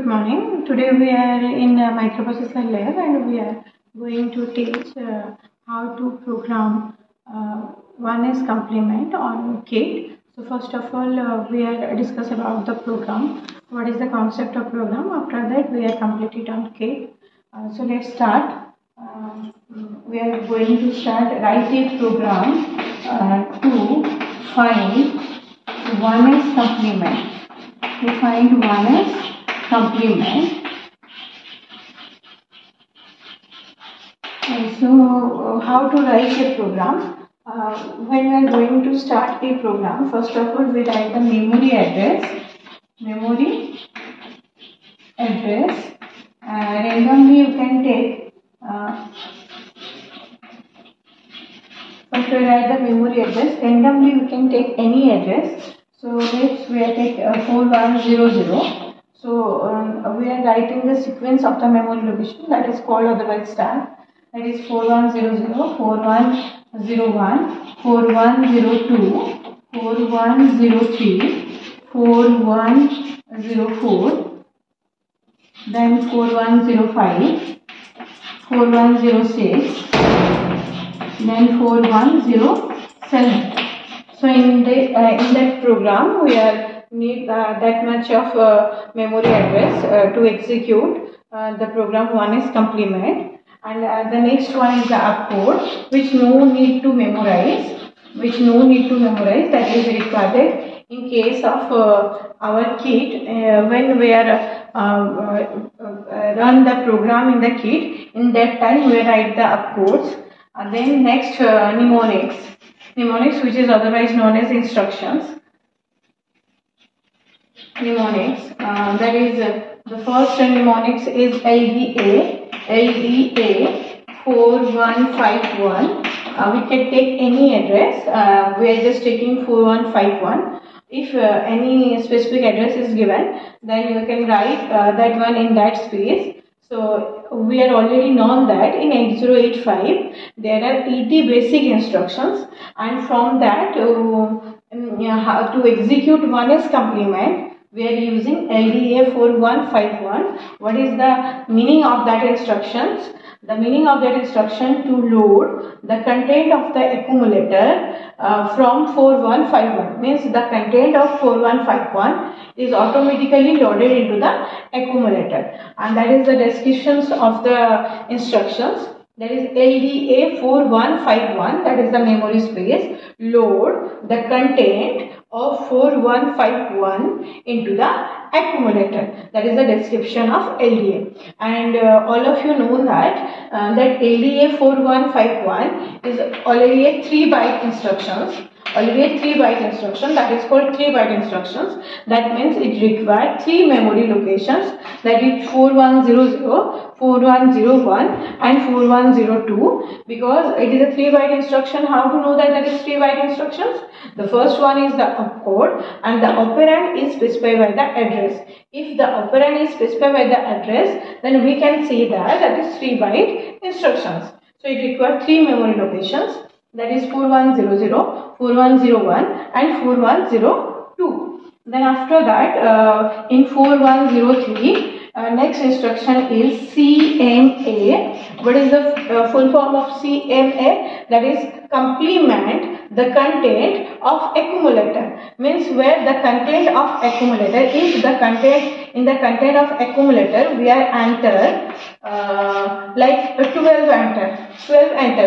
morning. Today we are in Microprocessor lab and we are going to teach how to program 1s complement on kit. So first of all, we are discuss about the program. What is the concept of program? After that, we are complete it on kit. So let's start. We are going to start write a program to find 1s complement. To find 1s complement. And so how to write a program? When we are going to start a program, first of all we write the memory address. Randomly you can take. First we write the memory address. Randomly you can take any address. So let's we take 4100. So we are writing the sequence of the memory location, that is called otherwise stack. That is 4100, 4101, 4102, 4103, 4104, then 4105, 4106, then 4107. So in that program we are need that much of memory address to execute the program 1s complement, and the next one is the opcode, which no need to memorize, that is required in case of our kit. When we are run the program in the kit, in that time we write the opcodes. And then next mnemonics, which is otherwise known as instructions. That is the first mnemonics is LDA 4151. We can take any address. We are just taking 4151. If any specific address is given, then you can write that one in that space. So we are already known that in 8085 there are 80 basic instructions, and from that how to execute 1s complement we are using LDA 4151. What is the meaning of that instructions? The meaning of that instruction to load the content of the accumulator from 4151 means the content of 4151 is automatically loaded into the accumulator, and that is the descriptions of the instructions. That is LDA 4151, that is the memory space, load the content of 4151 into the accumulator. That is the description of LDA. And all of you know that that LDA 4151 is already a 3-byte instructions. That is called 3-byte instructions. That means it requires 3 memory locations, that is 4100, 4101 and 4102. Because it is a 3-byte instruction, how to know that is 3-byte instructions? The first one is the opcode, and the operand is specified by the address. If the operand is specified by the address, then we can say that is 3-byte instructions. So it requires 3 memory locations, that is 4100, 4101 and 4102. Then after that in 4103 next instruction is CMA. What is the full form of CMA? That is complement the content of accumulator. Means where the content of accumulator, if the content in the content of accumulator we are enter like 12 enter,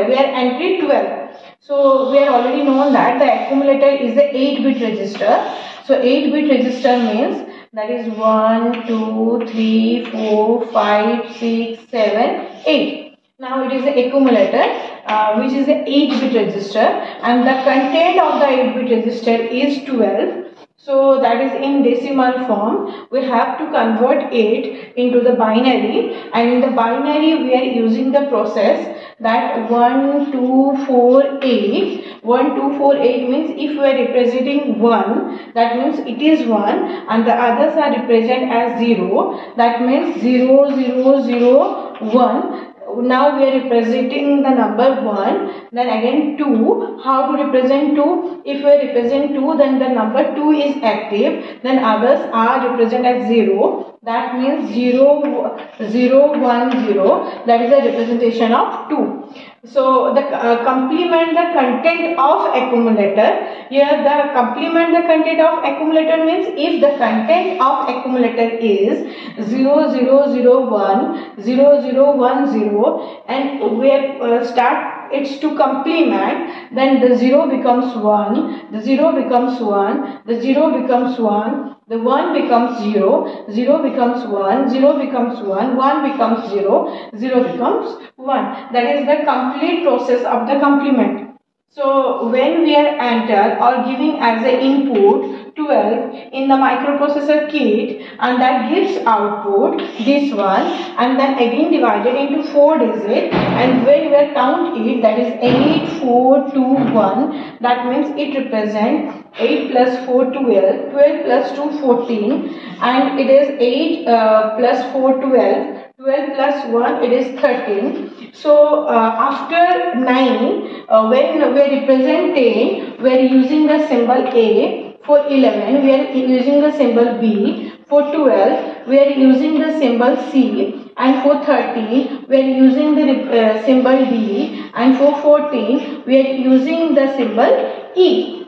we are entry 12. So we are already known that the accumulator is the 8-bit register. So 8-bit register means that is 1, 2, 3, 4, 5, 6, 7, 8. Now it is the accumulator which is the 8-bit register, and the content of the 8-bit register is 12. So that is in decimal form. We have to convert it into the binary, and in the binary we are using the process that 1248. 1248 means if we are representing 1, that means it is 1, and the others are represented as 0. That means 0001. now we are representing the number 1, then again 2. How to represent 2? If we represent 2, then the number 2 is active, then others are represented as 0. That means 0, 0, 1, 0. That is the representation of 2. So the complement the content of accumulator. Here the complement the content of accumulator means if the content of accumulator is 0, 0, 0, 1, 0, 0, 1, 0, and we start it's to complement, then the 0 becomes 1, the 0 becomes 1, the 0 becomes 1, the 1 becomes 0, 0 becomes 1, 0 becomes 1, 1 becomes 0, 0 becomes 1. That is the complete process of the complement. So when we are enter or giving as an input 12 in the microprocessor kit, and that gives output this one, and then again divided into 4 digits, and when we are count it, that is 8, 4, 2, 1, that means it represents 8 plus 4 12, 12 plus 2 14, and it is 8 plus 4 12, 12 plus 1 it is 13. So after 9, when we are representing, we are using the symbol A. For 11 we are using the symbol B. For 12 we are using the symbol C, and for 13 we are using the symbol D, and for 14 we are using the symbol E.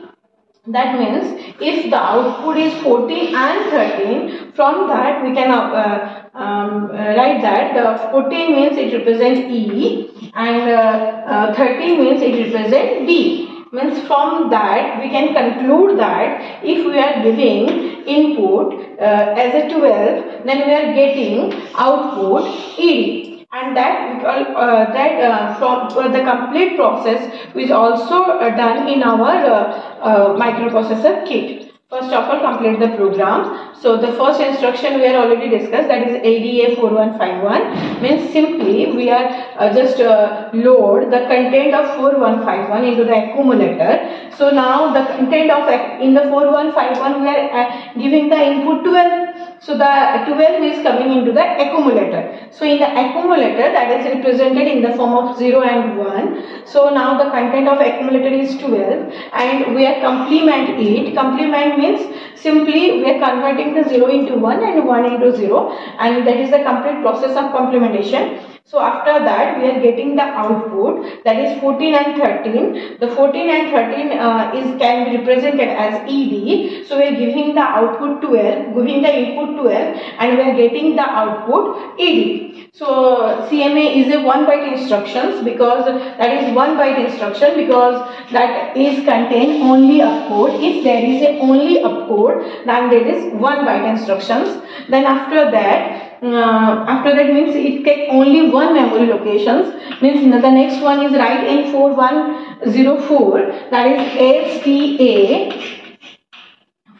That means if the output is 14 and 13, from that we can write that the 14 means it represents E, and 13 means it represents D. Means from that we can conclude that if we are giving input as a 12, then we are getting output ED. And that from the complete process is also done in our microprocessor kit. First of all, complete the program. So the first instruction we are already discussed, that is ADA 4151, means simply we are just load the content of 4151 into the accumulator. So now the content of in the 4151 we are giving the input 12. So the 12 is coming into the accumulator. So in the accumulator, that is represented in the form of 0 and 1. So now the content of accumulator is 12, and we are complement it. Complement means simply we are converting the 0 into 1 and 1 into 0, and that is the complete process of complementation. So after that we are getting the output, that is 14 and 13. The 14 and 13 can be represented as ED. So we are giving the output 12, giving the input 12, and we are getting the output ED. So CMA is a 1 byte instructions, because that is 1 byte instruction, because that is contain only opcode. If there is a only opcode, then there is 1 byte instructions. Then after that means it take only one memory locations, means the next one is write in 4104, that is STA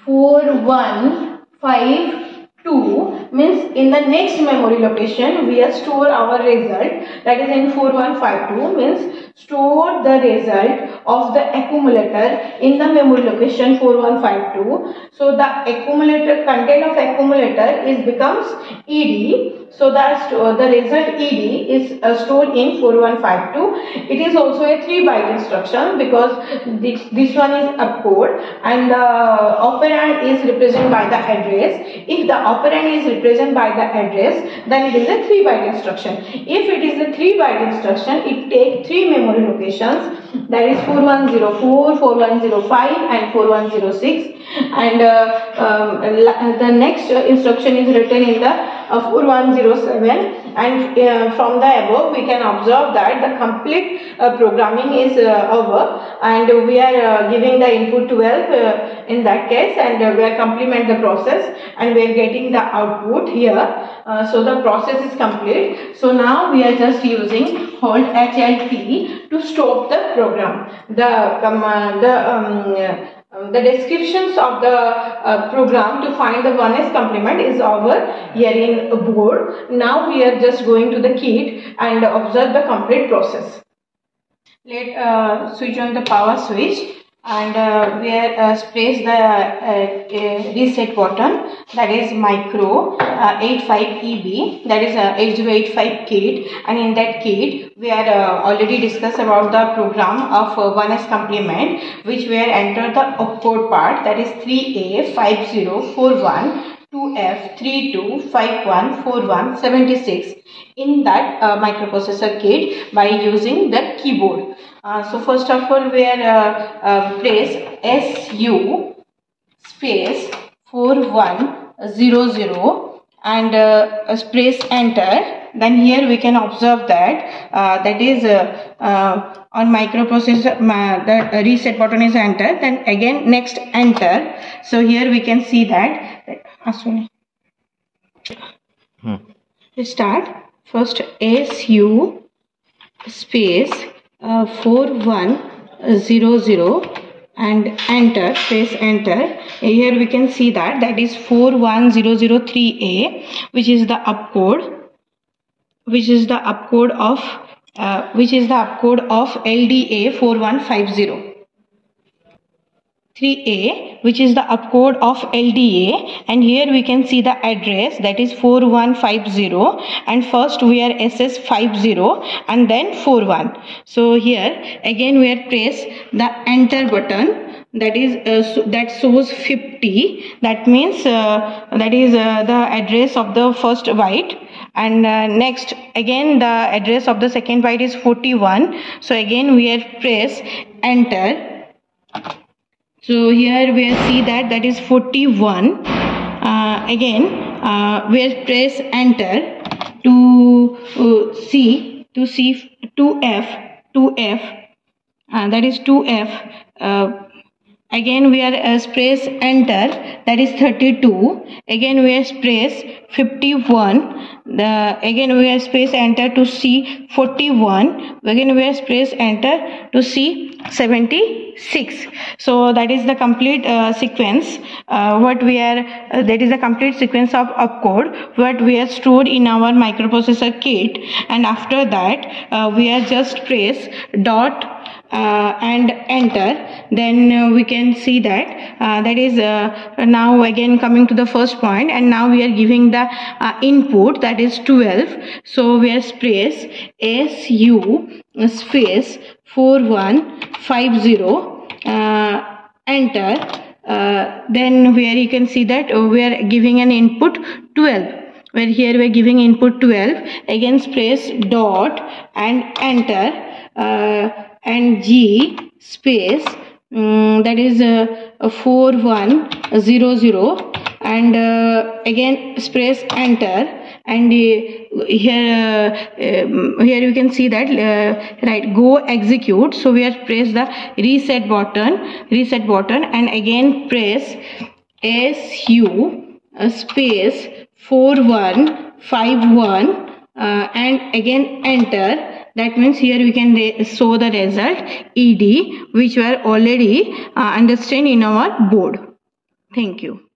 4152, means in the next memory location we are store our result, that is in 4152, means store the result of the accumulator in the memory location 4152. So the accumulator content of accumulator is becomes ED. So that the result ED is stored in 4152. It is also a 3 byte instruction, because this one is opcode, and the operand is represented by the address. If the operand is represented by the address, then it is a 3 byte instruction. If it is a 3 byte instruction, it takes 3 memory locations, that is 4104, 4105 and 4106, and the next instruction is written in the 4107, and from the above we can observe that the complete programming is over, and we are giving the input 12 in that case, and we are complement the process, and we are getting the output here. So the process is complete. So now we are just using hold HLT to stop the program. The descriptions of the program to find the 1s complement is over here in board. Now we are just going to the kit and observe the complete process. Let switch on the power switch. and we press the reset button, that is micro 85EB, that is 8085 kit, and in that kit we are already discussed about the program of 1s complement, which we are enter the opcode part, that is 3A 5041 2F 32514176 in that microprocessor kit by using the keyboard. So first of all we are press SU space 4100 and press enter. Then here we can observe that that is on microprocessor the reset button is enter, then again next enter. So here we can see that start first SU space 4100 and enter, press enter. Here we can see that that is 41003A, which is the opcode, of LDA 4150. 3A, which is the opcode of LDA, and here we can see the address, that is 4150, and first we are SS50 and then 41. So here again we are press the enter button, that is that shows 50, that means that is the address of the first byte, and next again the address of the second byte is 41. So again we are press enter. So here we see that that is 41. Again we press enter to see 2F, that is 2F. Again we are press enter, that is 32. Again we are press 51. Again we are press enter to see 41. Again we are press enter to see 76. So that is the complete sequence. That is the complete sequence of opcode what we are stored in our microprocessor kit, and after that we are just press dot and enter. Then we can see that that is now again coming to the first point, and now we are giving the input, that is 12. So we are press SU space 4150 enter. Then where you can see that we are giving an input 12, where here we are giving input 12. Again press dot and enter, and G space that is 4100, and again press enter, and here you can see that right, go execute. So we are press the reset button, and again press SU space 4151 and again enter. That means here we can show the result ED, which were already understand in our board. Thank you.